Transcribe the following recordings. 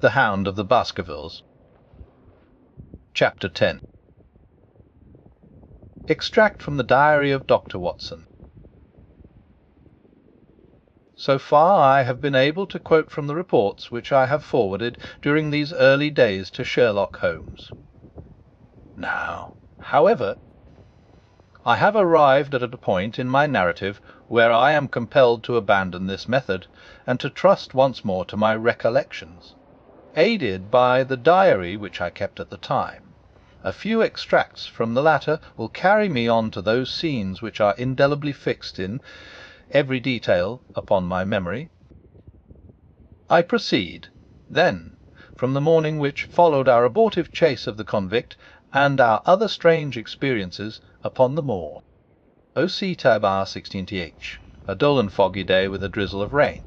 The Hound of the Baskervilles. Chapter 10. Extract from the Diary of Dr. Watson. So far I have been able to quote from the reports which I have forwarded during these early days to Sherlock Holmes. Now, however, I have arrived at a point in my narrative where I am compelled to abandon this method, and to trust once more to my recollections, aided by the diary which I kept at the time. A few extracts from the latter will carry me on to those scenes which are indelibly fixed in every detail upon my memory. I proceed, then, from the morning which followed our abortive chase of the convict, and our other strange experiences upon the moor. O.C. Tabar 16th, a dull and foggy day with a drizzle of rain.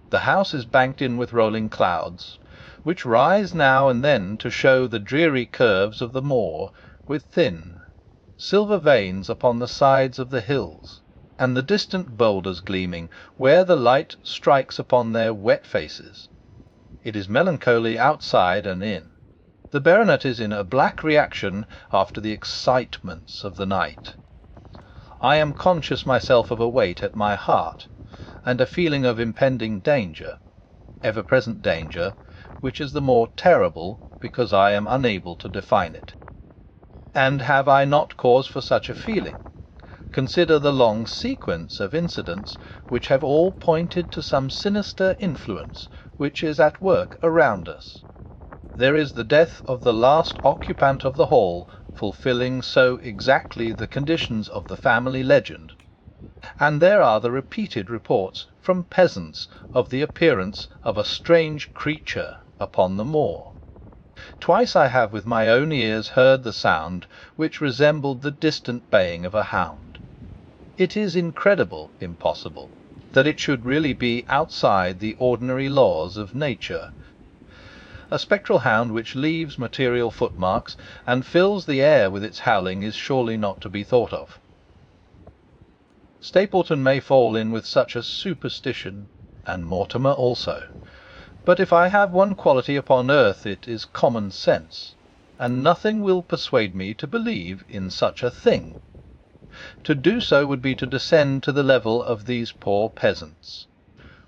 The house is banked in with rolling clouds, which rise now and then to show the dreary curves of the moor, with thin, silver veins upon the sides of the hills, and the distant boulders gleaming where the light strikes upon their wet faces. It is melancholy outside and in. The baronet is in a black reaction after the excitements of the night. I am conscious myself of a weight at my heart, and a feeling of impending danger, ever-present danger, which is the more terrible because I am unable to define it. And have I not cause for such a feeling? Consider the long sequence of incidents which have all pointed to some sinister influence which is at work around us. There is the death of the last occupant of the hall, fulfilling so exactly the conditions of the family legend, and there are the repeated reports from peasants of the appearance of a strange creature upon the moor. Twice I have with my own ears heard the sound which resembled the distant baying of a hound. It is incredible, impossible, that it should really be outside the ordinary laws of nature. A spectral hound which leaves material footmarks and fills the air with its howling is surely not to be thought of. Stapleton may fall in with such a superstition, and Mortimer also, but if I have one quality upon earth it is common sense, and nothing will persuade me to believe in such a thing. To do so would be to descend to the level of these poor peasants,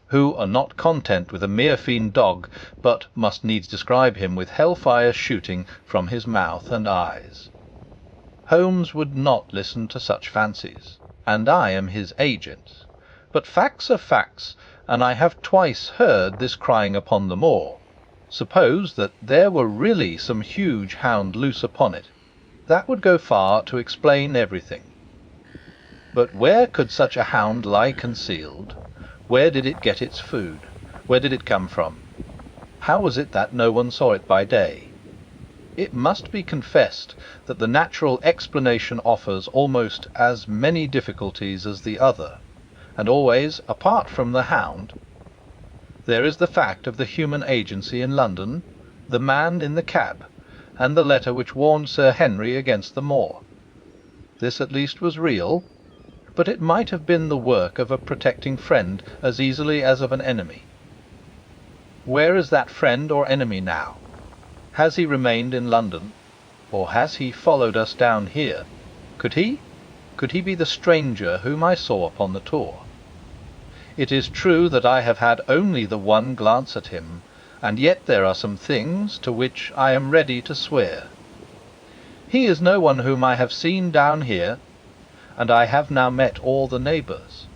who are not content with a mere fiend dog, but must needs describe him with hell-fire shooting from his mouth and eyes. Holmes would not listen to such fancies, and I am his agent. But facts are facts, and I have twice heard this crying upon the moor. Suppose that there were really some huge hound loose upon it, that would go far to explain everything. But where could such a hound lie concealed? Where did it get its food? Where did it come from? How was it that no one saw it by day? It must be confessed that the natural explanation offers almost as many difficulties as the other, and always, apart from the hound, there is the fact of the human agency in London, the man in the cab, and the letter which warned Sir Henry against the moor. This at least was real, but it might have been the work of a protecting friend as easily as of an enemy. Where is that friend or enemy now? Has he remained in London, or has he followed us down here? Could he be the stranger whom I saw upon the tour? It is true that I have had only the one glance at him, and yet there are some things to which I am ready to swear. He is no one whom I have seen down here, and I have now met all the neighbours.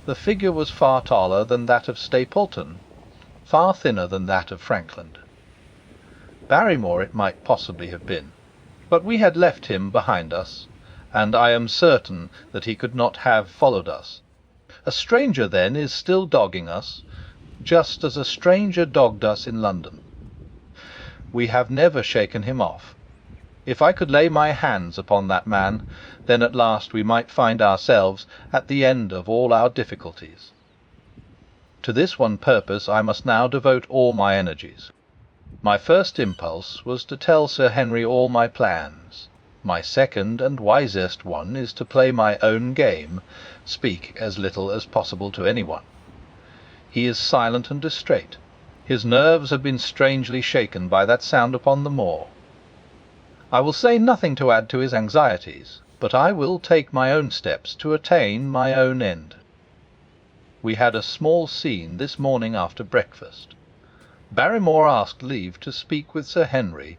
The figure was far taller than that of Stapleton, far thinner than that of Frankland. Barrymore it might possibly have been, but we had left him behind us, and I am certain that he could not have followed us. A stranger, then, is still dogging us, just as a stranger dogged us in London. We have never shaken him off. If I could lay my hands upon that man, then at last we might find ourselves at the end of all our difficulties. To this one purpose I must now devote all my energies. My first impulse was to tell Sir Henry all my plans. My second and wisest one is to play my own game, speak as little as possible to anyone. He is silent and distrait. His nerves have been strangely shaken by that sound upon the moor. I will say nothing to add to his anxieties, but I will take my own steps to attain my own end. We had a small scene this morning after breakfast. Barrymore asked leave to speak with Sir Henry,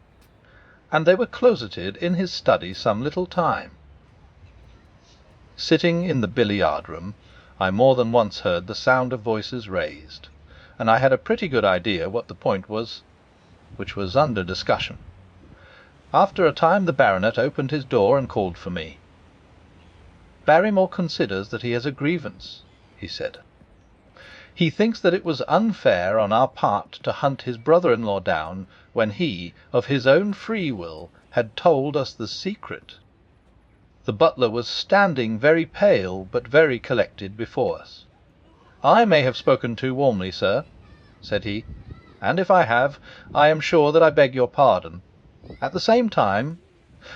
and they were closeted in his study some little time. Sitting in the billiard-room, I more than once heard the sound of voices raised, and I had a pretty good idea what the point was which was under discussion. After a time the baronet opened his door and called for me. "Barrymore considers that he has a grievance," he said. "He thinks that it was unfair on our part to hunt his brother-in-law down when he, of his own free will, had told us the secret." The butler was standing very pale but very collected before us. "I may have spoken too warmly, sir," said he, "and if I have, I am sure that I beg your pardon. At the same time,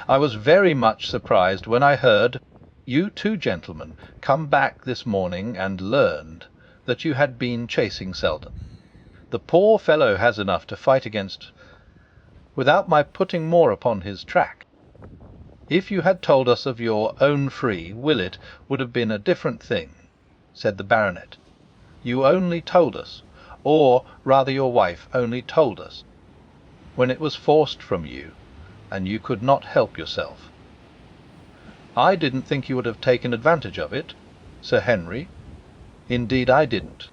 I was very much surprised when I heard you two gentlemen come back this morning and learned that you had been chasing Selden. The poor fellow has enough to fight against without my putting more upon his track. If you had told us of your own free will it would have been a different thing," said the baronet. "You only told us, or rather your wife only told us, when it was forced from you, and you could not help yourself. I didn't think you would have taken advantage of it, Sir Henry. Indeed I didn't.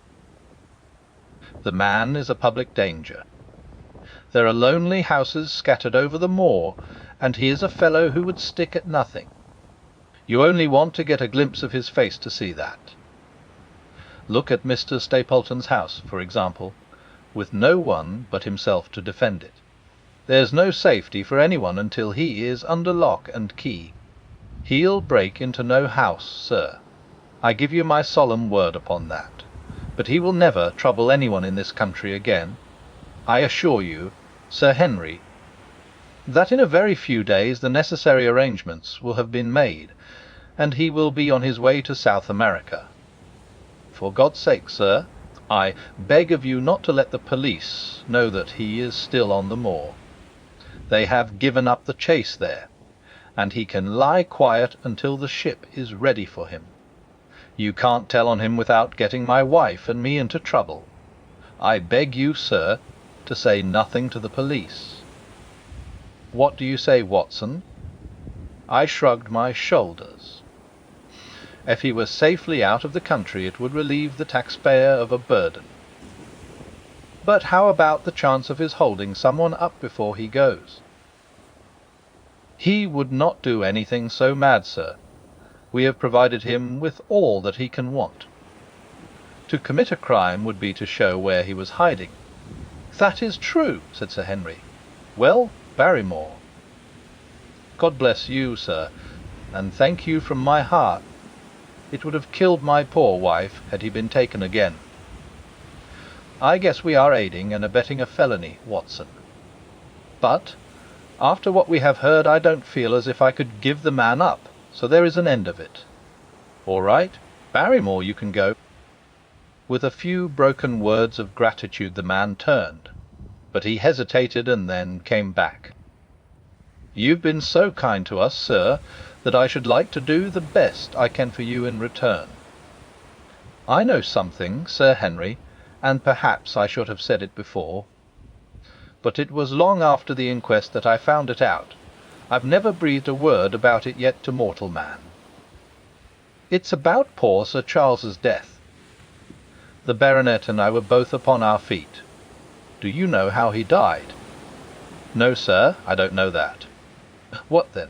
The man is a public danger. There are lonely houses scattered over the moor, and he is a fellow who would stick at nothing. You only want to get a glimpse of his face to see that. Look at Mr. Stapleton's house, for example, with no one but himself to defend it. There's no safety for anyone until he is under lock and key. He'll break into no house, sir. I give you my solemn word upon that. But he will never trouble anyone in this country again. I assure you, Sir Henry, that in a very few days the necessary arrangements will have been made, and he will be on his way to South America. For God's sake, sir, I beg of you not to let the police know that he is still on the moor. They have given up the chase there, and he can lie quiet until the ship is ready for him. You can't tell on him without getting my wife and me into trouble. I beg you, sir, to say nothing to the police. What do you say, Watson?" I shrugged my shoulders. If he was safely out of the country, it would relieve the taxpayer of a burden. But how about the chance of his holding someone up before he goes? He would not do anything so mad, sir. We have provided him with all that he can want. To commit a crime would be to show where he was hiding. "That is true," said Sir Henry. "Well, Barrymore." "God bless you, sir, and thank you from my heart. It would have killed my poor wife had he been taken again. I guess we are aiding and abetting a felony, Watson. But after what we have heard, I don't feel as if I could give the man up, so there is an end of it. All right, Barrymore, you can go." With a few broken words of gratitude the man turned, but he hesitated and then came back. "You've been so kind to us, sir, that I should like to do the best I can for you in return. I know something, Sir Henry, and perhaps I should have said it before, but it was long after the inquest that I found it out. I've never breathed a word about it yet to mortal man. It's about poor Sir Charles's death. The baronet and I were both upon our feet. Do you know how he died?" "No, sir, I don't know that." "What then?"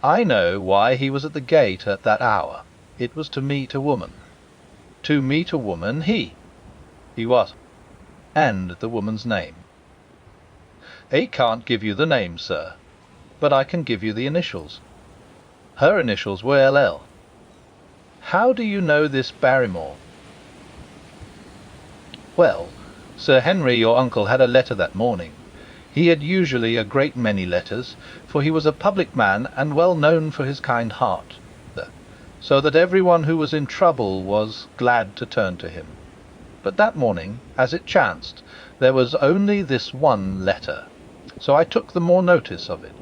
"I know why he was at the gate at that hour. It was to meet a woman." "To meet a woman, he was. And the woman's name?" "I can't give you the name, sir, but I can give you the initials. Her initials were L.L. How do you know this Barrymore?" "Well, Sir Henry, your uncle, had a letter that morning. He had usually a great many letters, for he was a public man and well known for his kind heart, so that everyone who was in trouble was glad to turn to him. But that morning, as it chanced, there was only this one letter, so I took the more notice of it.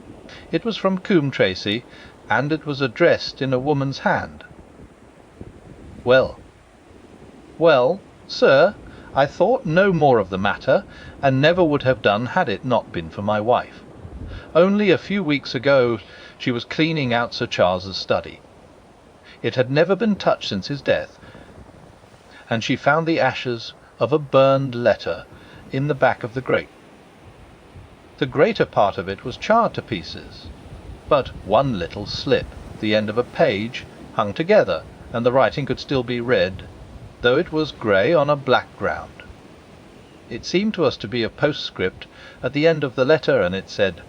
It was from Coombe Tracey, and it was addressed in a woman's hand. Well, sir, I thought no more of the matter, and never would have done had it not been for my wife. Only a few weeks ago she was cleaning out Sir Charles's study. It had never been touched since his death, and she found the ashes of a burned letter in the back of the grate. The greater part of it was charred to pieces, but one little slip, the end of a page, hung together, and the writing could still be read, though it was grey on a black ground. It seemed to us to be a postscript at the end of the letter, and it said,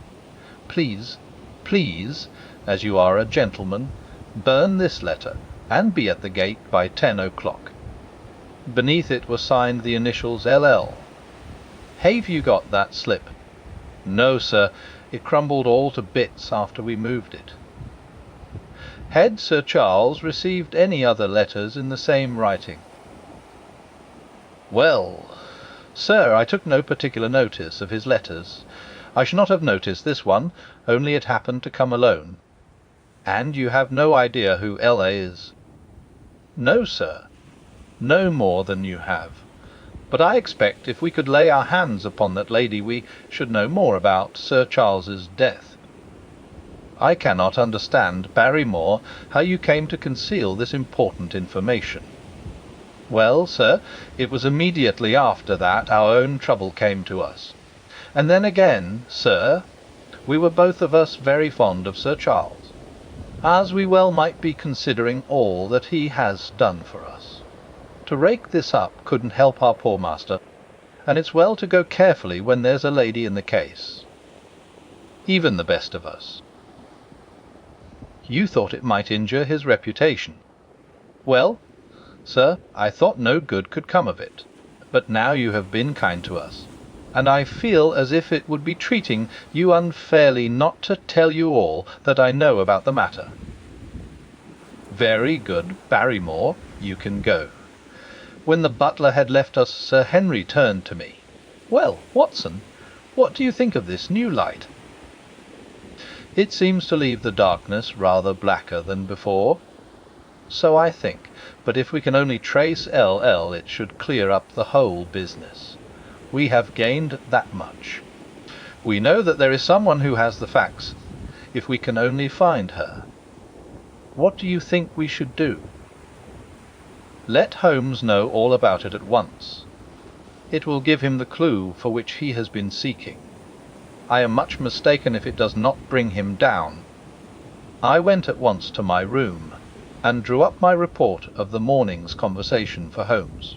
"Please, as you are a gentleman, burn this letter, and be at the gate by 10 o'clock. Beneath it were signed the initials LL. Have you got that slip?" "No, sir. It crumbled all to bits after we moved it." "Had Sir Charles received any other letters in the same writing?" "Well, sir, I took no particular notice of his letters. I should not have noticed this one, only it happened to come alone." "And you have no idea who Ella is?" "No, sir. No more than you have. But I expect if we could lay our hands upon that lady we should know more about Sir Charles's death. I cannot understand, Barrymore, how you came to conceal this important information." "Well, sir, it was immediately after that our own trouble came to us. And then again, sir, we were both of us very fond of Sir Charles, as we well might be considering all that he has done for us. To rake this up couldn't help our poor master, and it's well to go carefully when there's a lady in the case. Even the best of us." "You thought it might injure his reputation." "Well, sir, I thought no good could come of it. But now you have been kind to us, and I feel as if it would be treating you unfairly not to tell you all that I know about the matter." "Very good, Barrymore, you can go." When the butler had left us, Sir Henry turned to me. "Well, Watson, what do you think of this new light?" "It seems to leave the darkness rather blacker than before." "So I think, but if we can only trace LL it should clear up the whole business. We have gained that much. We know that there is someone who has the facts, if we can only find her. What do you think we should do?" "Let Holmes know all about it at once. It will give him the clue for which he has been seeking. I am much mistaken if it does not bring him down." I went at once to my room, and drew up my report of the morning's conversation for Holmes.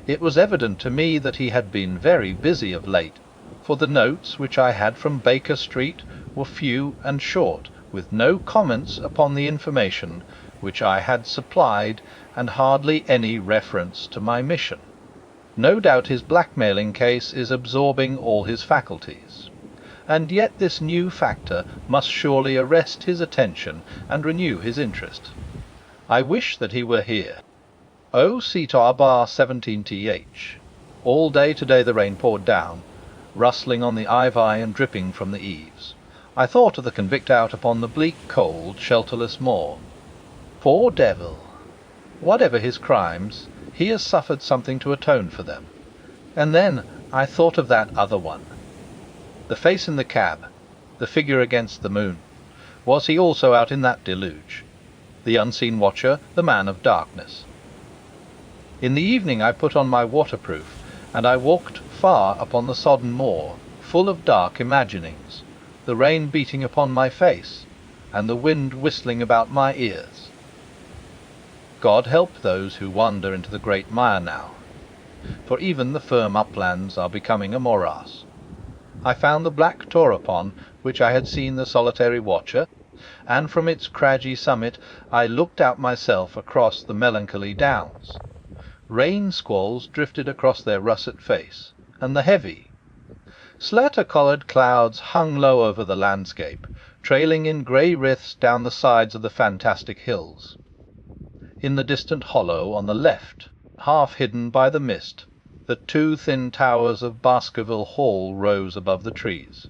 It was evident to me that he had been very busy of late, for the notes which I had from Baker Street were few and short, with no comments upon the information which I had supplied, and hardly any reference to my mission. No doubt his blackmailing case is absorbing all his faculties, and yet this new factor must surely arrest his attention and renew his interest. I wish that he were here. O Cetar bar 17th. All day today the rain poured down, rustling on the ivy and dripping from the eaves. I thought of the convict out upon the bleak, cold, shelterless moor. Poor devil! Whatever his crimes, he has suffered something to atone for them. And then I thought of that other one. The face in the cab, the figure against the moon. Was he also out in that deluge? The unseen watcher, the man of darkness. In the evening I put on my waterproof, and I walked far upon the sodden moor, full of dark imaginings, the rain beating upon my face, and the wind whistling about my ears. God help those who wander into the great mire now, for even the firm uplands are becoming a morass. I found the black Torapon which I had seen the solitary watcher, and from its craggy summit I looked out myself across the melancholy downs. Rain squalls drifted across their russet face, and the heavy, slatter-coloured clouds hung low over the landscape, trailing in grey wreaths down the sides of the fantastic hills. In the distant hollow on the left half hidden by the mist, the two thin towers of Baskerville Hall rose above the trees.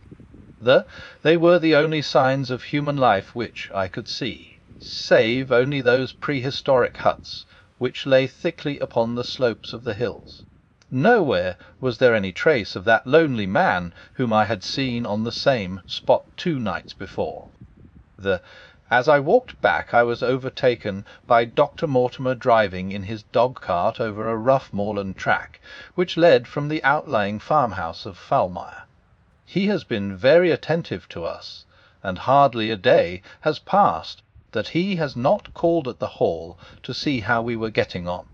They were the only signs of human life which I could see, save only those prehistoric huts which lay thickly upon the slopes of the hills. Nowhere was there any trace of that lonely man whom I had seen on the same spot 2 nights before. As I walked back, I was overtaken by Dr. Mortimer driving in his dog-cart over a rough moorland track, which led from the outlying farmhouse of Foulmire. He has been very attentive to us, and hardly a day has passed that he has not called at the Hall to see how we were getting on.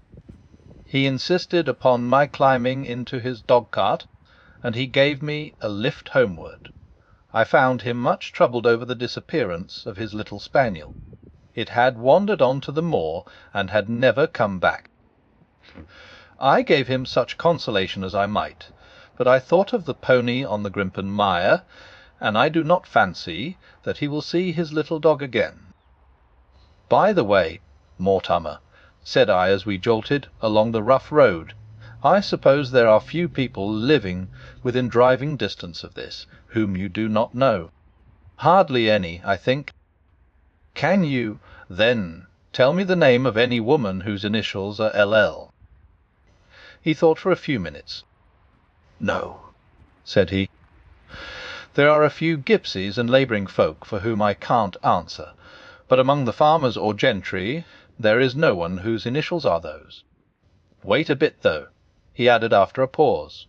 He insisted upon my climbing into his dog-cart, and he gave me a lift homeward. I found him much troubled over the disappearance of his little spaniel. It had wandered on to the moor, and had never come back. I gave him such consolation as I might, but I thought of the pony on the Grimpen mire, and I do not fancy that he will see his little dog again. By the way, Mortimer, said I as we jolted along the rough road, I suppose there are few people living within driving distance of this whom you do not know. Hardly any, I think. Can you, then, tell me the name of any woman whose initials are LL? He thought for a few minutes. No, said he. There are a few gipsies and labouring folk for whom I can't answer, but among the farmers or gentry there is no one whose initials are those. Wait a bit, though, he added after a pause.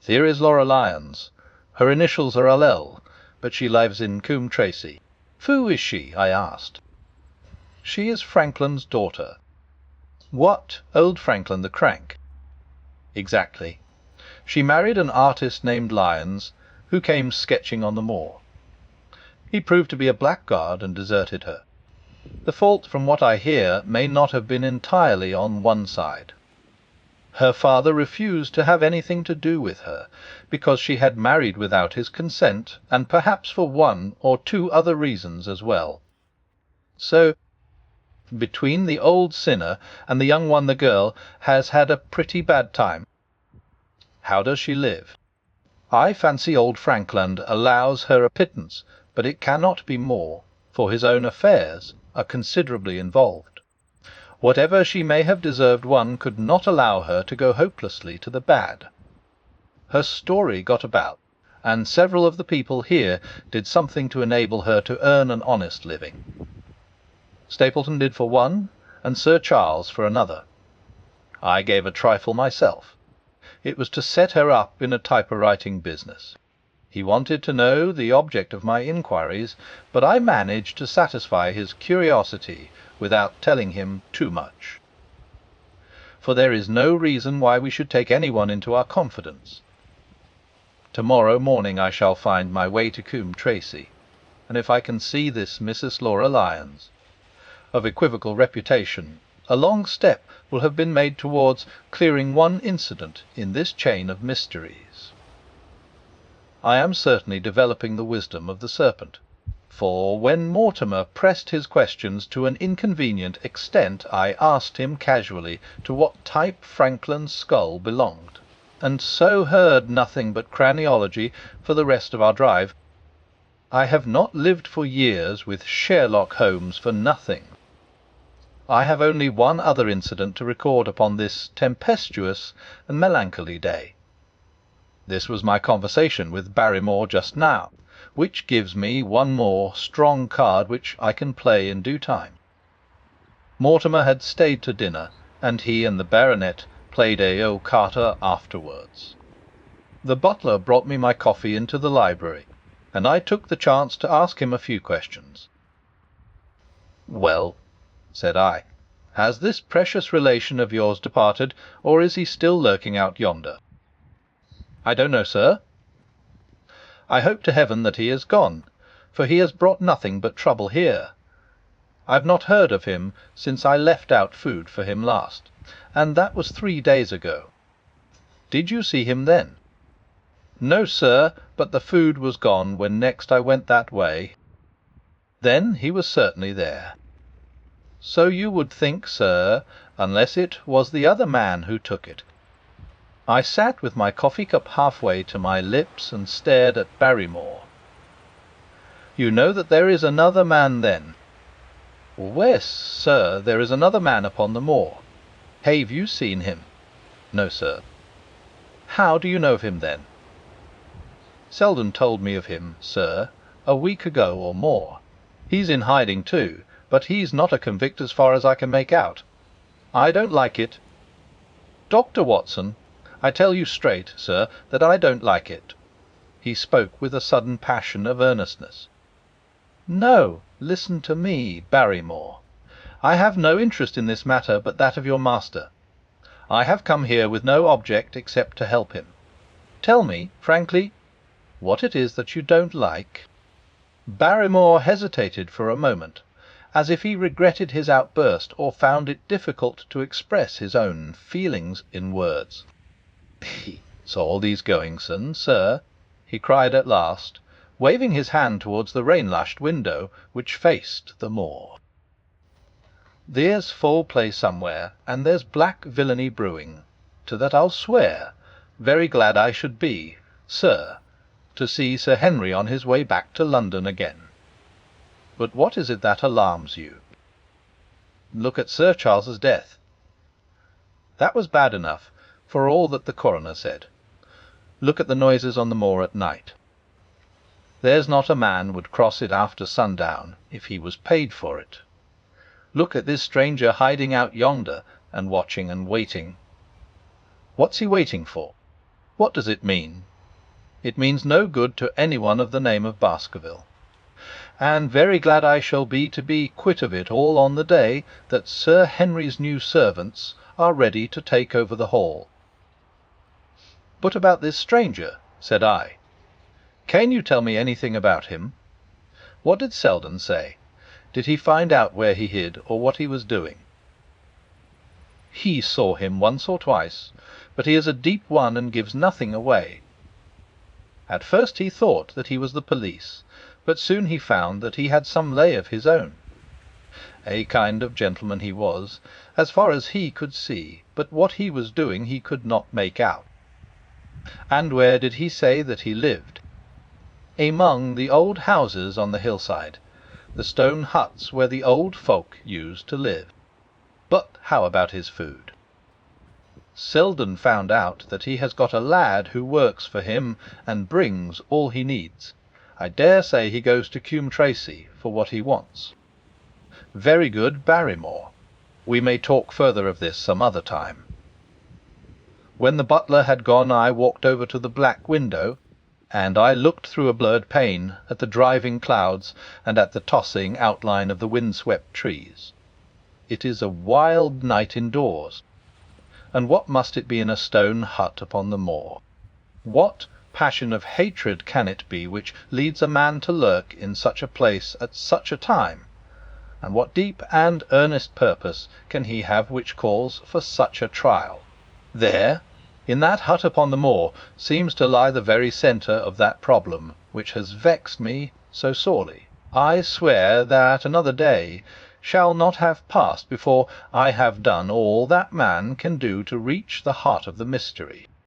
There is Laura Lyons. Her initials are LL, but she lives in Coombe Tracey. Who is she? I asked. She is Franklin's daughter. What, old Franklin the crank? Exactly. She married an artist named Lyons, who came sketching on the moor. He proved to be a blackguard and deserted her. The fault, from what I hear, may not have been entirely on one side. Her father refused to have anything to do with her, because she had married without his consent, and perhaps for 1 or 2 other reasons as well. So, between the old sinner and the young one, the girl has had a pretty bad time. How does she live? I fancy old Frankland allows her a pittance, but it cannot be more, for his own affairs are considerably involved. Whatever she may have deserved, one could not allow her to go hopelessly to the bad. Her story got about, and several of the people here did something to enable her to earn an honest living. Stapleton did for one, and Sir Charles for another. I gave a trifle myself. It was to set her up in a typewriting business. He wanted to know the object of my inquiries, but I managed to satisfy his curiosity without telling him too much. For there is no reason why we should take anyone into our confidence. Tomorrow morning I shall find my way to Coombe Tracey, and if I can see this Mrs. Laura Lyons, of equivocal reputation, a long step will have been made towards clearing one incident in this chain of mysteries. I am certainly developing the wisdom of the serpent, for when Mortimer pressed his questions to an inconvenient extent, I asked him casually to what type Franklin's skull belonged, and so heard nothing but craniology for the rest of our drive. I have not lived for years with Sherlock Holmes for nothing. I have only one other incident to record upon this tempestuous and melancholy day. This was my conversation with Barrymore just now, which gives me one more strong card which I can play in due time. Mortimer had stayed to dinner, and he and the baronet played a carta afterwards. The butler brought me my coffee into the library, and I took the chance to ask him a few questions. "Well," said I, "has this precious relation of yours departed, or is he still lurking out yonder?" "I don't know, sir." "I hope to heaven that he is gone, for he has brought nothing but trouble here. I've not heard of him since I left out food for him last, and that was 3 days ago. Did you see him then?" "No, sir, but the food was gone when next I went that way." "Then he was certainly there." So you would think, sir, unless it was the other man who took it. I sat with my coffee cup halfway to my lips and stared at Barrymore. You know that there is another man, then? Where, sir, there is another man upon the moor. Have you seen him? No, sir. How do you know of him, then? Selden told me of him, sir, a week ago or more. He's in hiding too, but he's not a convict as far as I can make out. I don't like it. Dr. Watson, I tell you straight, sir, that I don't like it. He spoke with a sudden passion of earnestness. No, listen to me, Barrymore. I have no interest in this matter but that of your master. I have come here with no object except to help him. Tell me, frankly, what it is that you don't like. Barrymore hesitated for a moment, as if he regretted his outburst or found it difficult to express his own feelings in words. "It's all these goings-on, sir," he cried at last, waving his hand towards the rain-lashed window which faced the moor. "There's foul play somewhere, and there's black villainy brewing. To that I'll swear. Very glad I should be, sir, to see Sir Henry on his way back to London again. But what is it that alarms you? Look at Sir Charles's death. That was bad enough, for all that the coroner said. Look at the noises on the moor at night. There's not a man would cross it after sundown if he was paid for it. Look at this stranger hiding out yonder, and watching and waiting. What's he waiting for? What does it mean? It means no good to anyone of the name of Baskerville. And very glad I shall be to be quit of it all on the day that Sir Henry's new servants are ready to take over the hall." "But about this stranger," said I. "Can you tell me anything about him? What did Selden say? Did he find out where he hid, or what he was doing?" "He saw him once or twice, but he is a deep one and gives nothing away. At first he thought that he was the police, but soon he found that he had some lay of his own. A kind of gentleman he was, as far as he could see, but what he was doing he could not make out." "And where did he say that he lived?" "Among the old houses on the hillside, the stone huts where the old folk used to live." "But how about his food?" "Selden found out that he has got a lad who works for him and brings all he needs. I dare say he goes to Coombe Tracey for what he wants." "Very good, Barrymore. We may talk further of this some other time." When the butler had gone I walked over to the black window, and I looked through a blurred pane at the driving clouds and at the tossing outline of the wind-swept trees. It is a wild night indoors, and what must it be in a stone hut upon the moor? What passion of hatred can it be which leads a man to lurk in such a place at such a time? And what deep and earnest purpose can he have which calls for such a trial? There, in that hut upon the moor, seems to lie the very centre of that problem which has vexed me so sorely. I swear that another day shall not have passed before I have done all that man can do to reach the heart of the mystery.